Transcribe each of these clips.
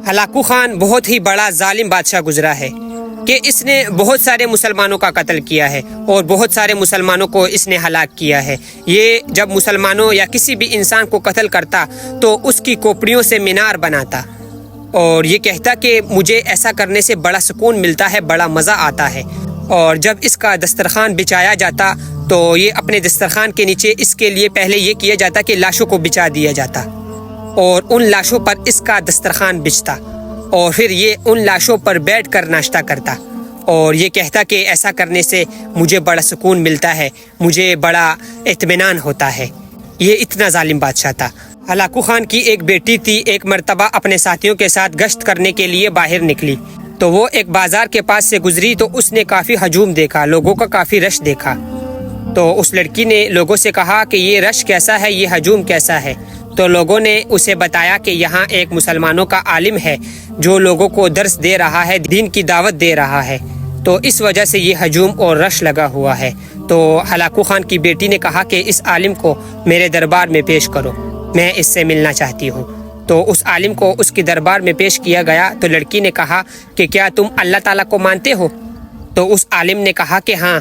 Hulagu Khan بہت ہی بڑا ظالم بادشاہ گزرا ہے کہ اس نے بہت سارے مسلمانوں کا قتل کیا ہے اور بہت سارے مسلمانوں کو اس نے ہلاک کیا ہے۔ یہ جب مسلمانوں یا کسی بھی انسان کو قتل کرتا تو اس کی کھوپڑیوں سے مینار بناتا اور یہ کہتا کہ مجھے ایسا کرنے سے بڑا سکون ملتا ہے، بڑا مزہ آتا ہے۔ اور جب اس کا دسترخوان بچھایا جاتا تو یہ اپنے دسترخوان کے نیچے اس کے لیے پہلے یہ کیا جاتا کہ لاشوں کو بچھا دیا جاتا اور ان لاشوں پر اس کا دسترخوان بچھتا اور پھر یہ ان لاشوں پر بیٹھ کر ناشتہ کرتا اور یہ کہتا کہ ایسا کرنے سے مجھے بڑا سکون ملتا ہے، مجھے بڑا اطمینان ہوتا ہے۔ یہ اتنا ظالم بادشاہ تھا۔ ہلاکو خان کی ایک بیٹی تھی، ایک مرتبہ اپنے ساتھیوں کے ساتھ گشت کرنے کے لیے باہر نکلی تو وہ ایک بازار کے پاس سے گزری تو اس نے کافی ہجوم دیکھا، لوگوں کا کافی رش دیکھا۔ تو اس لڑکی نے لوگوں سے کہا کہ یہ رش کیسا ہے، یہ ہجوم کیسا ہے؟ تو لوگوں نے اسے بتایا کہ یہاں ایک مسلمانوں کا عالم ہے جو لوگوں کو درس دے رہا ہے، دین کی دعوت دے رہا ہے، تو اس وجہ سے یہ ہجوم اور رش لگا ہوا ہے۔ تو ہلاکو خان کی بیٹی نے کہا کہ اس عالم کو میرے دربار میں پیش کرو، میں اس سے ملنا چاہتی ہوں۔ تو اس عالم کو اس کے دربار میں پیش کیا گیا تو لڑکی نے کہا کہ کیا تم اللہ تعالیٰ کو مانتے ہو؟ تو اس عالم نے کہا کہ ہاں،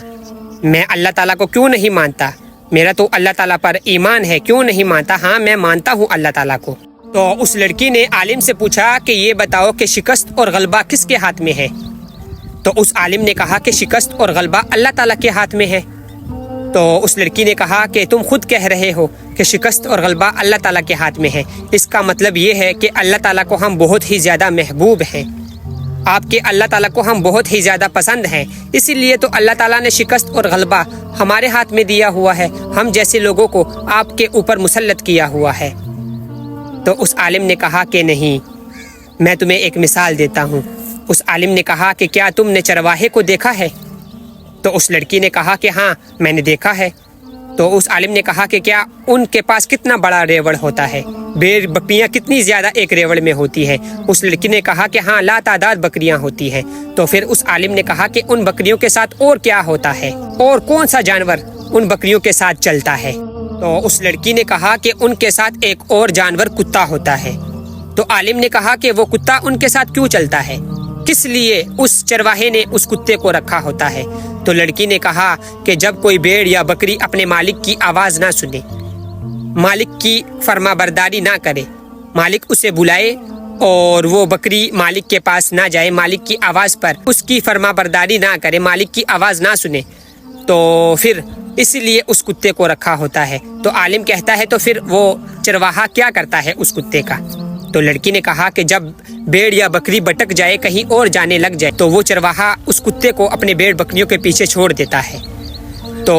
میں اللہ تعالیٰ کو کیوں نہیں مانتا، میرا تو اللہ تعالیٰ پر ایمان ہے، کیوں نہیں مانتا؟ ہاں، میں مانتا ہوں اللہ تعالیٰ کو۔ تو اس لڑکی نے عالم سے پوچھا کہ یہ بتاؤ کہ شکست اور غلبہ کس کے ہاتھ میں ہے؟ تو اس عالم نے کہا کہ شکست اور غلبہ اللہ تعالیٰ کے ہاتھ میں ہے۔ تو اس لڑکی نے کہا کہ تم خود کہہ رہے ہو کہ شکست اور غلبہ اللہ تعالیٰ کے ہاتھ میں ہے، اس کا مطلب یہ ہے کہ اللہ تعالیٰ کو ہم بہت ہی زیادہ محبوب ہیں، آپ کے اللہ تعالیٰ کو ہم بہت ہی زیادہ پسند ہیں، اسی لیے تو اللہ تعالیٰ نے شکست اور غلبہ ہمارے ہاتھ میں دیا ہوا ہے، ہم جیسے لوگوں کو آپ کے اوپر مسلط کیا ہوا ہے۔ تو اس عالم نے کہا کہ نہیں، میں تمہیں ایک مثال دیتا ہوں۔ اس عالم نے کہا کہ کیا تم نے چرواہے کو دیکھا ہے؟ تو اس لڑکی نے کہا کہ ہاں، میں نے دیکھا ہے۔ تو اس عالم نے کہا کہ کیا ان کے پاس کتنا بڑا ریوڑ ہوتا ہے، بھیڑ بکریاں کتنی زیادہ ایک ریوڑ میں ہوتی ہے؟ اس لڑکی نے کہا کہ ہاں، لا تعداد بکریاں ہوتی ہیں۔ تو پھر اس عالم نے کہا کہ ان بکریوں کے ساتھ اور کیا ہوتا ہے، اور کون سا جانور ان بکریوں کے ساتھ چلتا ہے؟ تو اس لڑکی نے کہا کہ ان کے ساتھ ایک اور جانور کتا ہوتا ہے۔ تو عالم نے کہا کہ وہ کتا ان کے ساتھ کیوں چلتا ہے، کس لیے اس چرواہے نے اس کتے کو رکھا ہوتا ہے؟ تو لڑکی نے کہا کہ جب کوئی بھیڑ یا بکری اپنے مالک کی آواز نہ سنے، مالک کی فرما برداری نہ کرے، مالک اسے بلائے اور وہ بکری مالک کے پاس نہ جائے، مالک کی آواز پر اس کی فرما برداری نہ کرے، مالک کی آواز نہ سنے، تو پھر اس لیے اس کتے کو رکھا ہوتا ہے۔ تو عالم کہتا ہے تو پھر وہ چرواہا کیا کرتا ہے اس کتے کا؟ تو لڑکی نے کہا کہ جب بھیڑ یا بکری بٹک جائے، کہیں اور جانے لگ جائے، تو وہ چرواہا اس کتے کو اپنے بھیڑ بکریوں کے پیچھے چھوڑ دیتا ہے۔ تو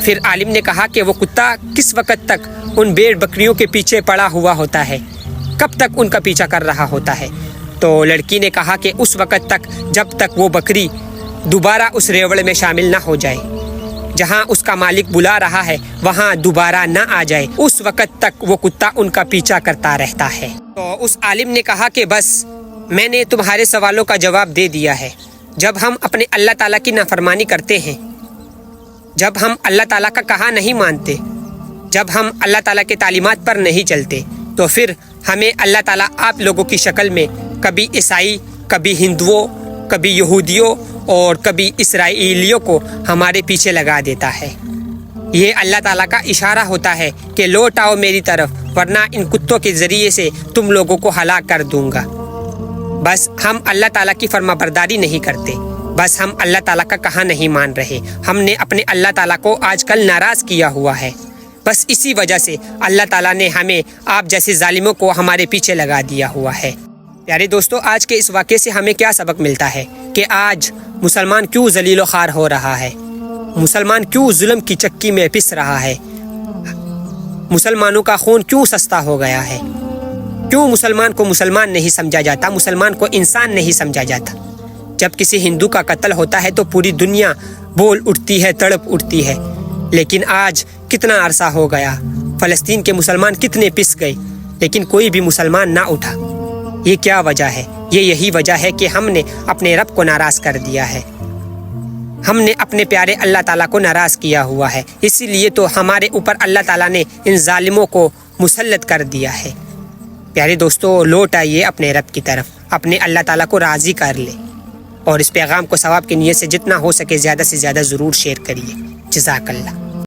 پھر عالم نے کہا کہ وہ کتا کس وقت تک ان بھیڑ بکریوں کے پیچھے پڑا ہوا ہوتا ہے، کب تک ان کا پیچھا کر رہا ہوتا ہے؟ تو لڑکی نے کہا کہ اس وقت تک جب تک وہ بکری دوبارہ اس ریوڑ میں شامل نہ ہو جائے، جہاں اس کا مالک بلا رہا ہے وہاں دوبارہ نہ آ جائے، اس وقت تک وہ کتا ان کا پیچھا کرتا رہتا ہے۔ تو اس عالم نے کہا کہ بس میں نے تمہارے سوالوں کا جواب دے دیا ہے۔ جب ہم اپنے اللہ تعالیٰ کی نافرمانی کرتے ہیں، جب ہم اللہ تعالیٰ کا کہا نہیں مانتے، جب ہم اللہ تعالیٰ کے تعلیمات پر نہیں چلتے، تو پھر ہمیں اللہ تعالیٰ آپ لوگوں کی شکل میں کبھی عیسائی، کبھی ہندوؤں، کبھی یہودیوں اور کبھی اسرائیلیوں کو ہمارے پیچھے لگا دیتا ہے۔ یہ اللہ تعالیٰ کا اشارہ ہوتا ہے کہ لوٹ آؤ میری طرف، ورنہ ان کتوں کے ذریعے سے تم لوگوں کو ہلاک کر دوں گا۔ بس ہم اللہ تعالیٰ کی فرما برداری نہیں کرتے، بس ہم اللہ تعالیٰ کا کہا نہیں مان رہے، ہم نے اپنے اللہ تعالیٰ کو آج کل ناراض کیا ہوا ہے، بس اسی وجہ سے اللہ تعالیٰ نے ہمیں آپ جیسے ظالموں کو ہمارے پیچھے لگا دیا ہوا ہے۔ پیارے دوستو، آج کے اس واقعے سے ہمیں کیا سبق ملتا ہے کہ آج مسلمان کیوں ذلیل و خوار ہو رہا ہے، مسلمان کیوں ظلم کی چکی میں پس رہا ہے، مسلمانوں کا خون کیوں سستا ہو گیا ہے، کیوں مسلمان کو مسلمان نہیں سمجھا جاتا، مسلمان کو انسان نہیں سمجھا جاتا۔ جب کسی ہندو کا قتل ہوتا ہے تو پوری دنیا بول اٹھتی ہے، تڑپ اٹھتی ہے، لیکن آج کتنا عرصہ ہو گیا، فلسطین کے مسلمان کتنے پس گئے، لیکن کوئی بھی مسلمان نہ اٹھا۔ یہ کیا وجہ ہے؟ یہ یہی وجہ ہے کہ ہم نے اپنے رب کو ناراض کر دیا ہے، ہم نے اپنے پیارے اللہ تعالیٰ کو ناراض کیا ہوا ہے، اسی لیے تو ہمارے اوپر اللہ تعالیٰ نے ان ظالموں کو مسلط کر دیا ہے۔ پیارے دوستو، لوٹ آئیے اپنے رب کی طرف، اپنے اللہ تعالیٰ کو راضی کر لے، اور اس پیغام کو ثواب کی نیت سے جتنا ہو سکے زیادہ سے زیادہ ضرور شیئر کریے۔ جزاک اللہ۔